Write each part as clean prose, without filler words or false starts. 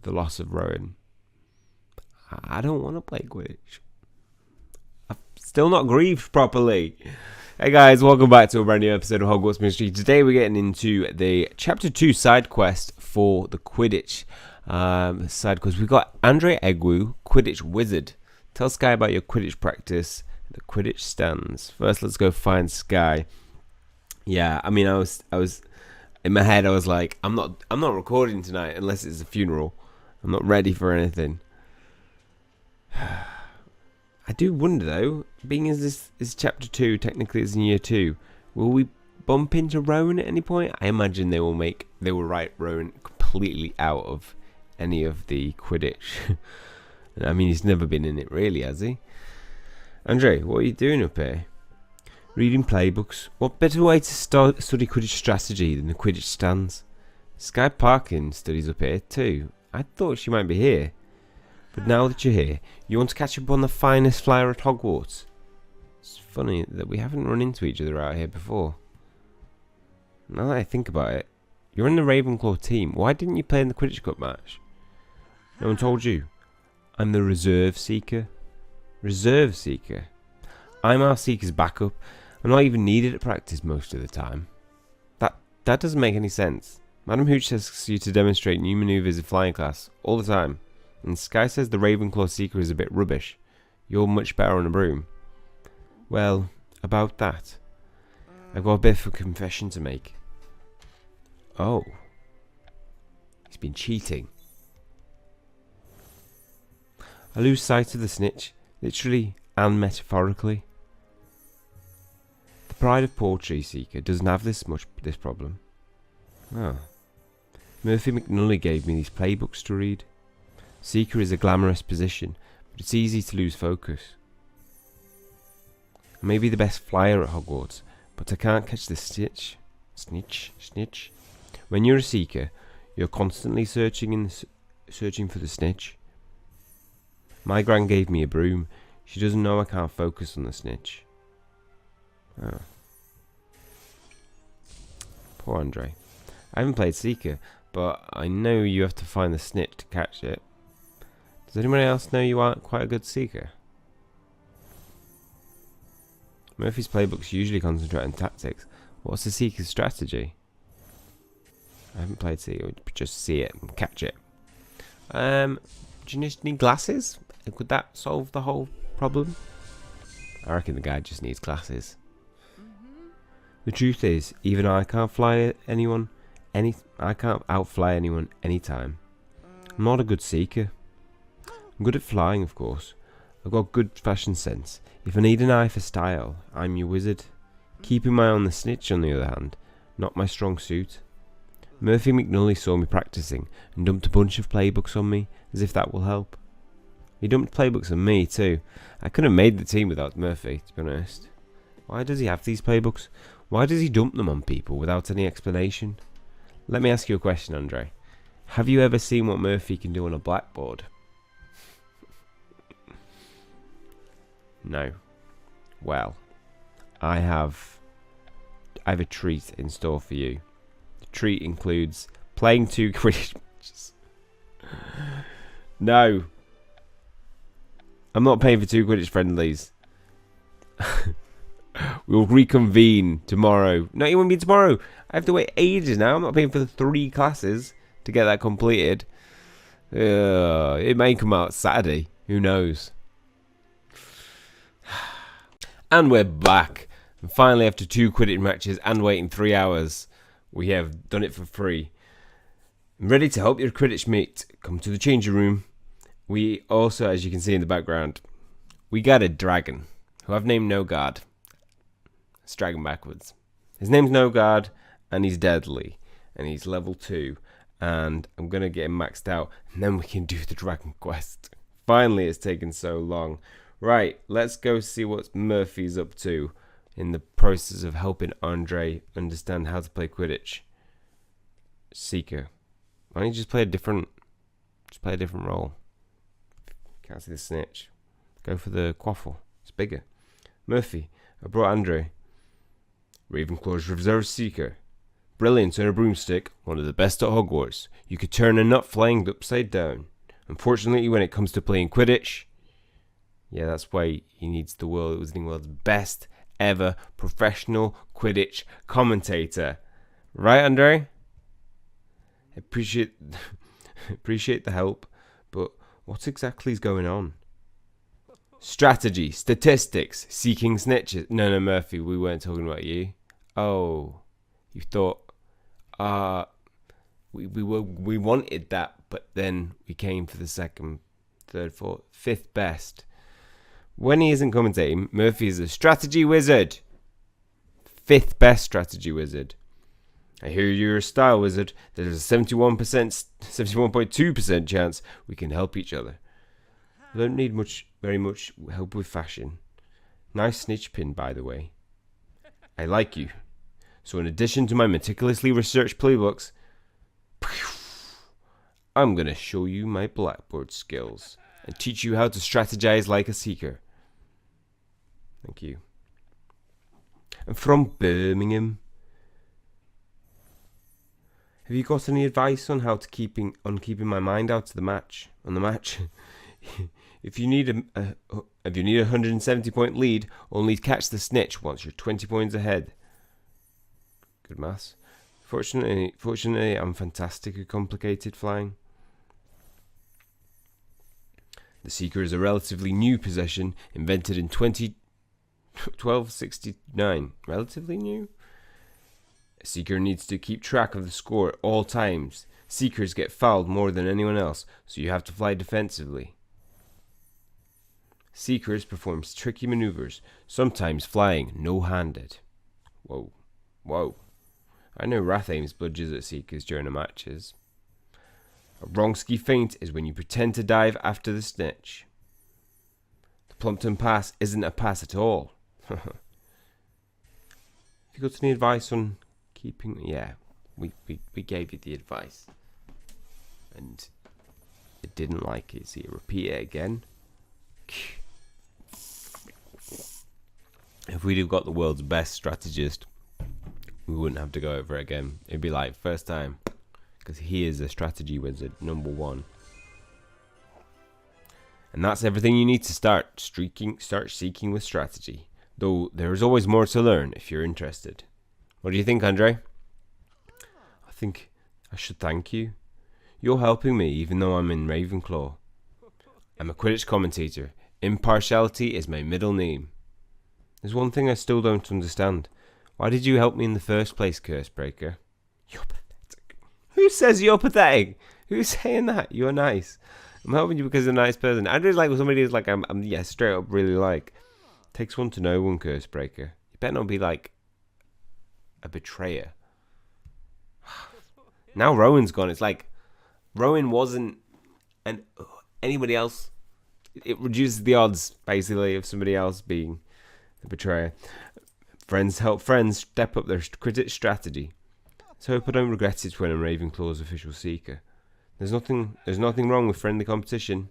the loss of Rowan. I don't want to play Quidditch. I've still not grieved properly. Hey guys, welcome back to a brand new episode of Hogwarts Mystery. Today we're getting into the Chapter 2 side quest for the Quidditch side quest. We've got Andre Egwu, Quidditch Wizard. Tell Skye about your Quidditch practice at the Quidditch stands. First, let's go find Skye. Yeah, I mean, I was in my head. I was like, I'm not recording tonight unless it's a funeral. I'm not ready for anything. I do wonder though, being as this is chapter 2, technically it's in year 2, will we bump into Rowan at any point? I imagine they will write Rowan completely out of any of the Quidditch. I mean, he's never been in it really, has he? Andre, what are you doing up here? Reading playbooks. What better way to study Quidditch strategy than the Quidditch stands? Skye Parkin studies up here too. I thought she might be here. But now that you're here, you want to catch up on the finest flyer at Hogwarts. It's funny that we haven't run into each other out here before. Now that I think about it, you're in the Ravenclaw team. Why didn't you play in the Quidditch Cup match? No one told you. I'm the Reserve Seeker. Reserve Seeker? I'm our Seeker's backup. I'm not even needed at practice most of the time. That doesn't make any sense. Madam Hooch asks you to demonstrate new maneuvers in flying class all the time. And Skye says the Ravenclaw Seeker is a bit rubbish. You're much better on a broom. Well, about that, I've got a bit of a confession to make. Oh. He's been cheating. I lose sight of the snitch, literally and metaphorically. The Pride of Portrait Seeker doesn't have this problem. Oh. Murphy McNully gave me these playbooks to read. Seeker is a glamorous position, but it's easy to lose focus. I may be the best flyer at Hogwarts, but I can't catch the snitch. Snitch. When you're a Seeker, you're constantly searching for the snitch. My gran gave me a broom. She doesn't know I can't focus on the snitch. Oh. Poor Andre. I haven't played Seeker, but I know you have to find the snitch to catch it. Does anyone else know you aren't quite a good Seeker? Murphy's playbooks usually concentrate on tactics. What's the Seeker's strategy? I haven't played Seeker, just see it and catch it. Do you just need glasses? Could that solve the whole problem? I reckon the guy just needs glasses. The truth is, even I can't outfly anyone anytime. I'm not a good Seeker. I'm good at flying, of course. I've got good fashion sense. If I need an eye for style, I'm your wizard. Keeping my eye on the snitch, on the other hand, not my strong suit. Murphy McNully saw me practicing and dumped a bunch of playbooks on me, as if that will help. He dumped playbooks on me too. I couldn't have made the team without Murphy, to be honest. Why does he have these playbooks? Why does he dump them on people without any explanation? Let me ask you a question, Andre. Have you ever seen what Murphy can do on a blackboard? No. Well, I have a treat in store for you. The treat includes playing 2 Quidditch matches. No. I'm not paying for 2 Quidditch friendlies. We'll reconvene tomorrow. Not even be tomorrow. I have to wait ages now. I'm not paying for the 3 classes to get that completed. It may come out Saturday. Who knows? And we're back. And finally, after 2 Quidditch matches and waiting 3 hours, we have done it for free. I'm ready to help your Quidditch mate. Come to the changing room. We also, as you can see in the background, we got a dragon who I've named No Guard. Let's drag him backwards. His name's No Guard, and he's deadly, and he's level 2. And I'm gonna get him maxed out, and then we can do the dragon quest. Finally, it's taken so long. Right, let's go see what Murphy's up to in the process of helping Andre understand how to play Quidditch. Seeker. Why don't you just play a different role? Can't see the snitch. Go for the quaffle. It's bigger. Murphy, I brought Andre. Ravenclaw's Reserve Seeker. brilliant on a broomstick, one of the best at Hogwarts. You could turn a nut flying upside down. Unfortunately, when it comes to playing Quidditch, yeah, that's why he needs the world's best ever professional Quidditch commentator. Right, Andre? Appreciate the help, but what exactly is going on? Strategy, statistics, seeking snitches. No, Murphy, we weren't talking about you. Oh, you thought, we wanted that, but then we came for the second, third, fourth, fifth best. When he isn't commentating, Murphy is a strategy wizard. Fifth best strategy wizard. I hear you're a style wizard. There's a 71.2% chance we can help each other. I don't need very much help with fashion. Nice snitch pin, by the way. I like you. So in addition to my meticulously researched playbooks, I'm going to show you my blackboard skills and teach you how to strategize like a seeker. Thank you. I'm from Birmingham. Have you got any advice on how to keeping my mind out of the match? On the match, if you need a 170-point lead, only catch the snitch once you're 20 points ahead. Good maths. Fortunately, I'm fantastic at complicated flying. The Seeker is a relatively new possession, invented in 1269. Relatively new? A Seeker needs to keep track of the score at all times. Seekers get fouled more than anyone else, so you have to fly defensively. Seekers perform tricky maneuvers, sometimes flying no-handed. Whoa. I know Rathames budges at Seekers during the matches. A wrong-ski feint is when you pretend to dive after the snitch. The Plumpton pass isn't a pass at all. Have you got any advice on keeping... Yeah, we gave you the advice. And it didn't like it, so you repeat it again. If we'd have got the world's best strategist, we wouldn't have to go over it again. It'd be like first time, because he is a strategy wizard, #1. And that's everything you need to start seeking with strategy. Though there is always more to learn if you're interested. What do you think, Andre? I think I should thank you. You're helping me even though I'm in Ravenclaw. I'm a Quidditch commentator. Impartiality is my middle name. There's one thing I still don't understand. Why did you help me in the first place, Cursebreaker? You're pathetic. Who says you're pathetic? Who's saying that? You're nice. I'm helping you because you're a nice person. I just like when somebody is like, I'm straight up really like. Takes one to know one, Cursebreaker. You better not be like a betrayer. Now Rowan's gone. It's like Rowan wasn't, and anybody else. It reduces the odds, basically, of somebody else being the betrayer. Friends help friends step up their Quidditch strategy. So I hope I don't regret it when I'm Ravenclaw's official seeker. There's nothing wrong with friendly competition.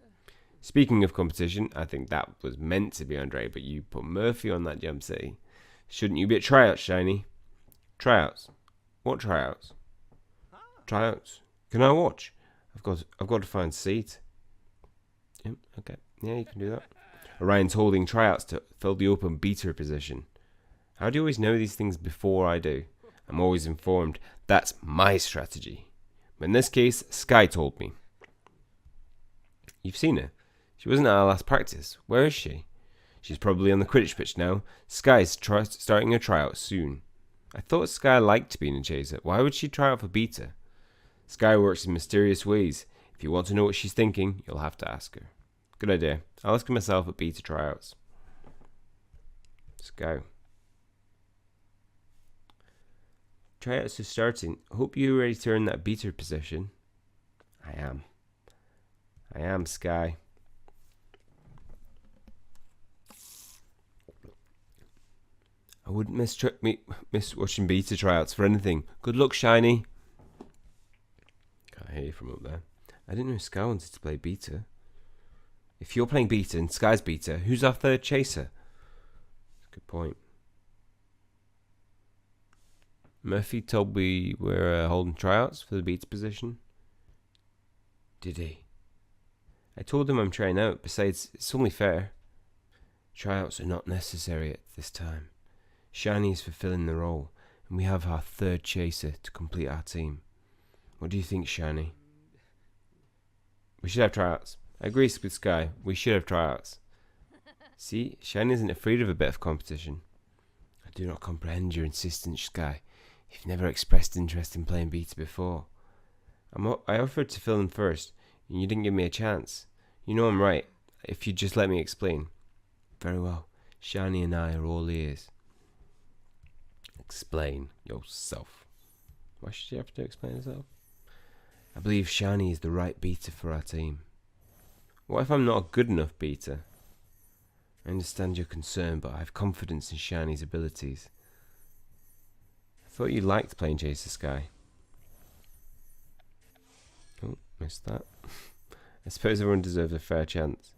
Speaking of competition, I think that was meant to be Andre, but you put Murphy on that jump city. Shouldn't you be at Tryouts, Shiny? Tryouts? What Tryouts? Tryouts? Can I watch? I've got to find a seat. Yep, okay. Yeah, you can do that. Orion's holding Tryouts to fill the open beater position. How do you always know these things before I do? I'm always informed. That's my strategy. But in this case, Skye told me. You've seen her. She wasn't at our last practice. Where is she? She's probably on the Quidditch pitch now. Skye's starting her tryout soon. I thought Skye liked being a chaser. Why would she try out for beta? Skye works in mysterious ways. If you want to know what she's thinking, you'll have to ask her. Good idea. I'll ask her myself at beta tryouts. Let's go. Tryouts are starting. Hope you're ready to earn that beta position. I am, Skye. I wouldn't miss watching beta tryouts for anything. Good luck, Shiny. Can't hear you from up there. I didn't know Skye wanted to play beta. If you're playing beta and Skye's beta, who's our third chaser? Good point. Murphy told me we're holding tryouts for the beta position. Did he? I told him I'm trying out. Besides, it's only fair. Tryouts are not necessary at this time. Shiny is fulfilling the role, and we have our third chaser to complete our team. What do you think, Shiny? We should have tryouts. I agree with Sky. We should have tryouts. See, Shiny isn't afraid of a bit of competition. I do not comprehend your insistence, Sky. You've never expressed interest in playing beta before. I offered to fill in first, and you didn't give me a chance. You know I'm right, if you'd just let me explain. Very well. Shiny and I are all ears. Explain yourself. Why should you have to explain yourself? I believe Shiny is the right beta for our team. What if I'm not a good enough beta? I understand your concern, but I have confidence in Shiny's abilities. I thought you liked playing Chaser Sky. Oh, missed that. I suppose everyone deserves a fair chance.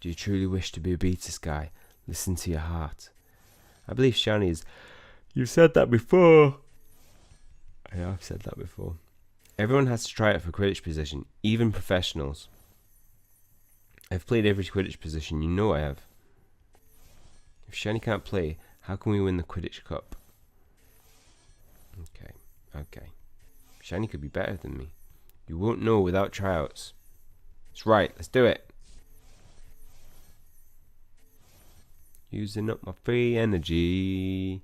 Do you truly wish to be a beta, Sky? Listen to your heart. I believe Shiny is... You've said that before. I have said that before. Everyone has to try out for Quidditch position, even professionals. I've played every Quidditch position, you know I have. If Shiny can't play, how can we win the Quidditch Cup? Okay. Shiny could be better than me. You won't know without tryouts. That's right, let's do it. Using up my free energy.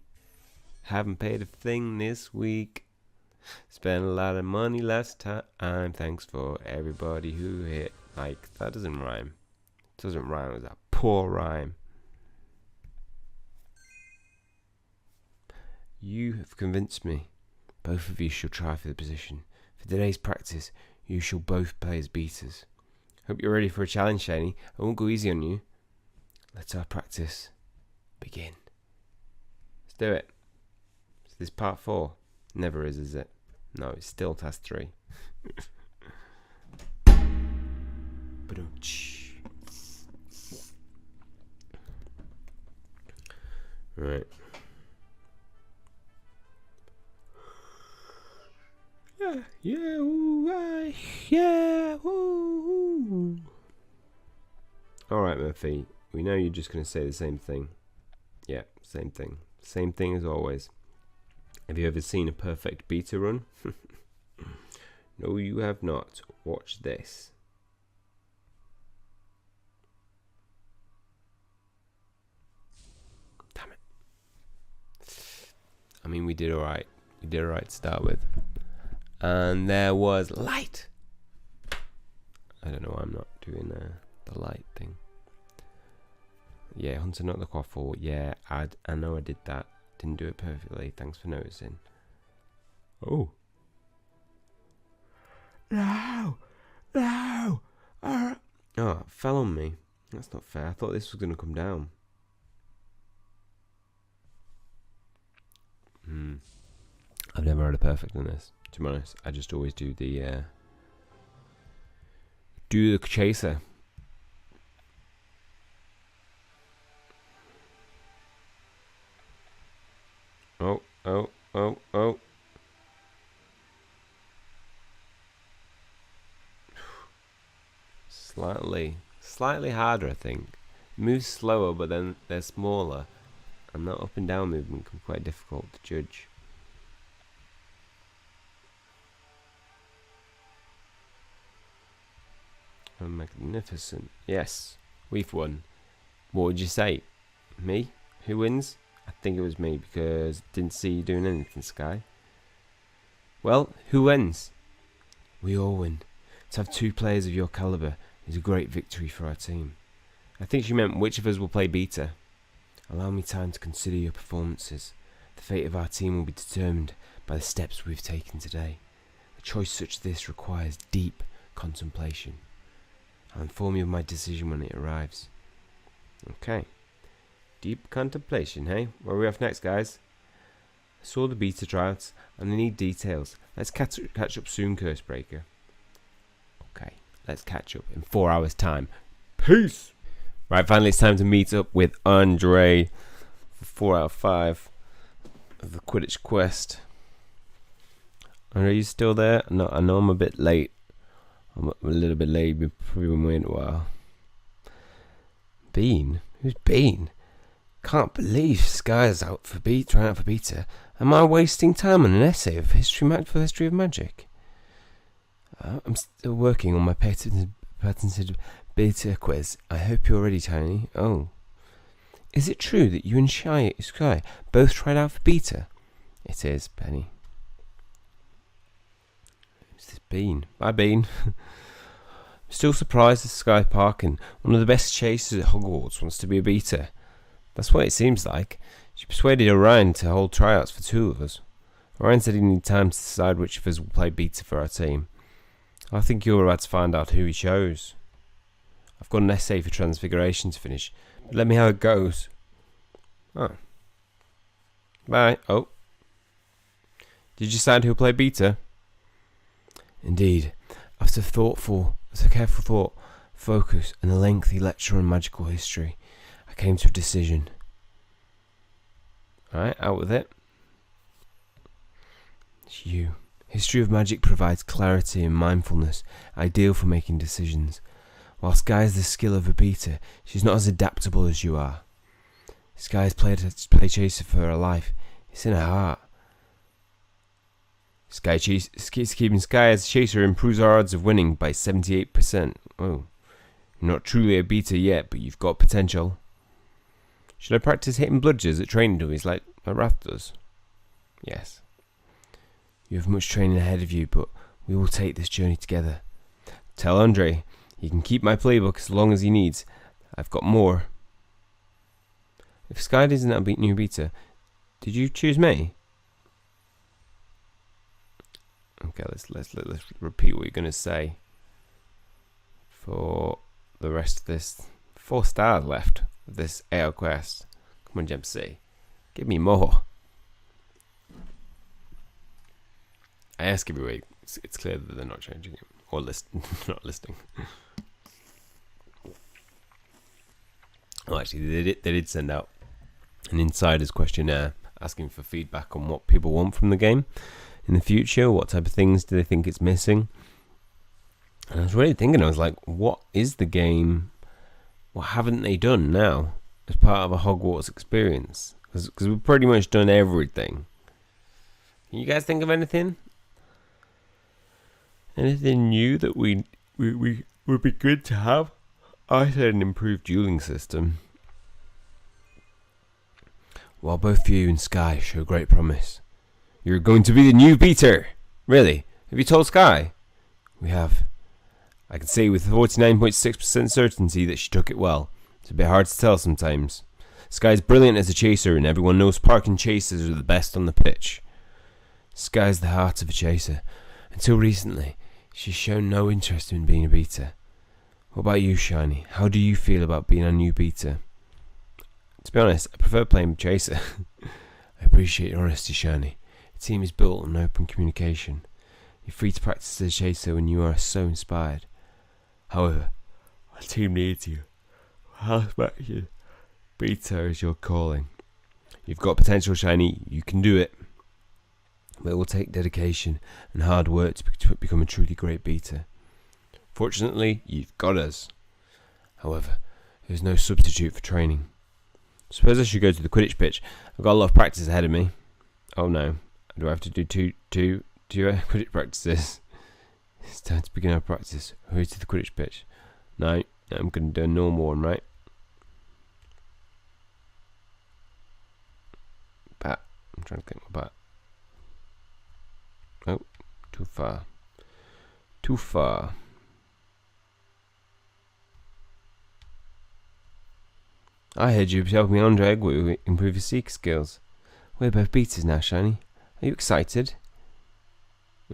Haven't paid a thing this week. Spent a lot of money last time. Thanks for everybody who hit like. That doesn't rhyme. It doesn't rhyme. It was a poor rhyme. You have convinced me. Both of you shall try for the position. For today's practice, you shall both play as beaters. Hope you're ready for a challenge, Shiny. I won't go easy on you. Let our practice begin. Let's do it. Is this part 4? Never is it? No, it's still task 3. Right. Yeah, ooh, yeah, ooh. Alright, Murphy. We know you're just going to say the same thing. Yeah, same thing. Same thing as always. Have you ever seen a perfect beta run? No, you have not. Watch this. Damn it. I mean, we did alright. We did alright to start with. And there was light. I don't know why I'm not doing the light thing. Yeah, Hunter not the quaffle. Yeah, I know I did that. Didn't do it perfectly. Thanks for noticing. Oh. No. No. Oh, it fell on me. That's not fair. I thought this was going to come down. I've never had a perfect in this. To be honest, I just always do the chaser. Oh. Slightly harder, I think. Moves slower, but then they're smaller. And that up and down movement can be quite difficult to judge. Oh, magnificent. Yes, we've won. What would you say? Me? Who wins? I think it was me because I didn't see you doing anything, Sky. Well, who wins? We all win. To have 2 players of your caliber is a great victory for our team. I think she meant which of us will play beta. Allow me time to consider your performances. The fate of our team will be determined by the steps we've taken today. A choice such as this requires deep contemplation. I'll inform you of my decision when it arrives. Okay. Deep contemplation, hey? Where are we off next, guys? I saw the beta tryouts, and I need details. Let's catch up soon, Cursebreaker. Okay, let's catch up in 4 hours' time. Peace! Right, finally it's time to meet up with Andre for 4 out of 5 of the Quidditch quest. Are you still there? No, I know I'm a bit late. I'm a little bit late. We've probably been waiting a while. Bean? Who's Bean? Can't believe Skye's trying out for beta. Am I wasting time on an essay of history of magic? I'm still working on my patented beta quiz. I hope you're ready, Tiny. Oh. Is it true that you and SKYE both tried out for beta? It is, Penny. Who's this Bean? Bye, Bean. I'm still surprised that SKYE Parkin, one of the best chasers at Hogwarts, wants to be a beta. That's what it seems like. She persuaded Orion to hold tryouts for 2 of us. Orion said he needed time to decide which of us will play beta for our team. I think you're about to find out who he chose. I've got an essay for Transfiguration to finish, but let me know how it goes. Oh. Bye. Oh. Did you decide who'll play beta? Indeed. After careful thought, focus, and a lengthy lecture on magical history, I came to a decision. Alright, out with it. It's you. History of magic provides clarity and mindfulness, ideal for making decisions. While Skye has the skill of a beta, she's not as adaptable as you are. Skye has played chaser for her life. It's in her heart. Keeping Skye as a chaser improves our odds of winning by 78%. Oh, you're not truly a beta yet, but you've got potential. Should I practice hitting bludgers at training dummies like Wrath does? Yes. You have much training ahead of you, but we will take this journey together. Tell Andre he can keep my playbook as long as he needs. I've got more. If Skye isn't a new beta, did you choose me? Okay, let's repeat what you're gonna say for the rest of this. 4 stars left of this AO quest. Come on, Gem C, give me more. I ask everybody. It's clear that they're not changing it or not listing. Oh, actually, they did send out an insider's questionnaire asking for feedback on what people want from the game in the future. What type of things do they think it's missing? And I was really thinking, I was like, what is the game? What haven't they done now as part of a Hogwarts experience? Because we've pretty much done everything. Can you guys think of anything? Anything new that we would be good to have? I said an improved dueling system. While both you and Skye show great promise, you're going to be the new beater. Really? Have you told Skye? We have. I can say with 49.6% certainty that she took it well. It's a bit hard to tell sometimes. Skye's brilliant as a chaser, and everyone knows parking chasers are the best on the pitch. Skye's the heart of a chaser. Until recently, she's shown no interest in being a beta. What about you, Shiny? How do you feel about being a new beta? To be honest, I prefer playing chaser. I appreciate your honesty, Shiny. The team is built on open communication. You're free to practice as a chaser when you are so inspired. However, our team needs you. House matches. Beta is your calling. You've got potential, Shiny. You can do it. But it will take dedication and hard work to become a truly great beta. Fortunately, you've got us. However, there's no substitute for training. Suppose I should go to the Quidditch pitch. I've got a lot of practice ahead of me. Oh no. Do I have to do two Quidditch practices? It's time to begin our practice. Hurry to the Quidditch pitch. No, I'm going to do a normal one, right? Bat. I'm trying to get my bat. Oh, too far. Too far. I heard you helping Andre Egwu improve his seeker skills. We're both beaters now, Shiny. Are you excited?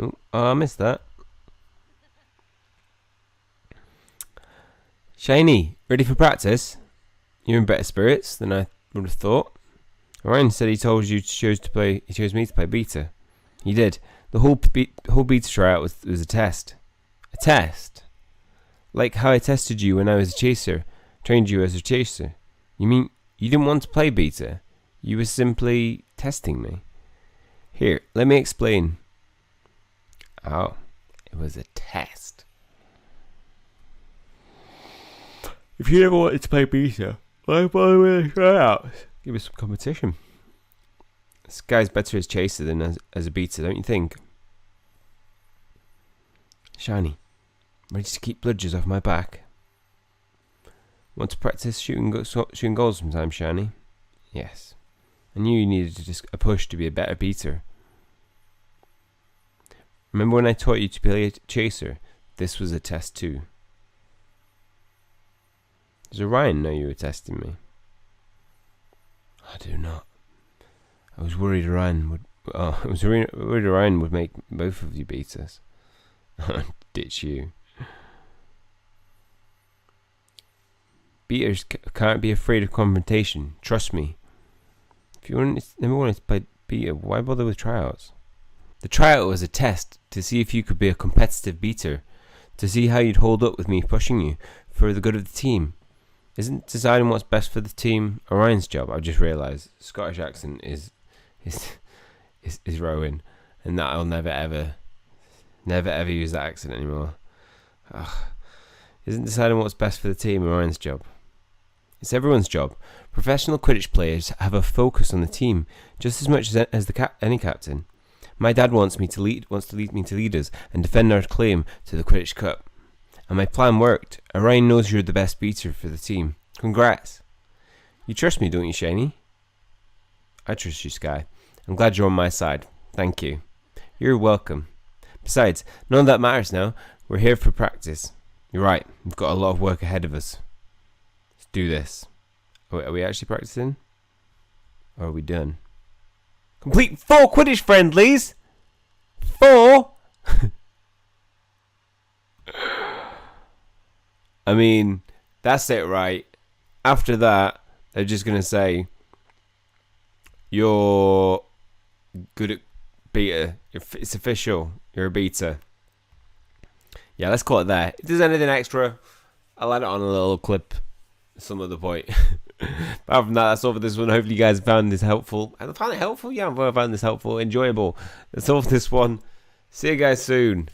Oh, I missed that. Shiny, ready for practice? You're in better spirits than I would have thought. Orion said he told you he chose me to play beta. He did. The whole beta tryout was a test. A test? Like how I tested you when I was a chaser. Trained you as a chaser. You mean you didn't want to play beta? You were simply testing me. Here, let me explain. Oh, it was a test. If you ever wanted to play beta, why bother with the tryouts? Give us some competition. This guy's better as chaser than as a beta, don't you think? Shiny, ready to keep bludgers off my back? Want to practice shooting goals sometime, Shiny? Yes. I knew you needed just a push to be a better beater. Remember when I taught you to play a chaser? This was a test too. Does Orion know you were testing me? I do not. I was worried Orion would make both of you beat us. Ditch you. Beaters can't be afraid of confrontation. Trust me. If you never wanted to play beater, why bother with tryouts? The tryout was a test to see if you could be a competitive beater, to see how you'd hold up with me pushing you for the good of the team. Isn't deciding what's best for the team Orion's job? I just realised Scottish accent is Rowan, and that I'll never ever use that accent anymore. Ugh. Isn't deciding what's best for the team Orion's job? It's everyone's job. Professional Quidditch players have a focus on the team just as much as any captain. My dad wants to lead me to lead us and defend our claim to the Quidditch Cup. And my plan worked. Orion knows you're the best beater for the team. Congrats. You trust me, don't you, Shiny? I trust you, Sky. I'm glad you're on my side. Thank you. You're welcome. Besides, none of that matters now. We're here for practice. You're right. We've got a lot of work ahead of us. Let's do this. Are we actually practicing? Or are we done? Complete 4 Quidditch friendlies! 4? I mean, that's it, right? After that, they're just going to say, you're good at beta. It's official. You're a beta. Yeah, let's call it there. If there's anything extra, I'll add it on a little clip some other point. Apart from that, that's all for this one. Hopefully you guys found this helpful. I found it helpful? Yeah, I found this helpful, enjoyable. That's all for this one. See you guys soon.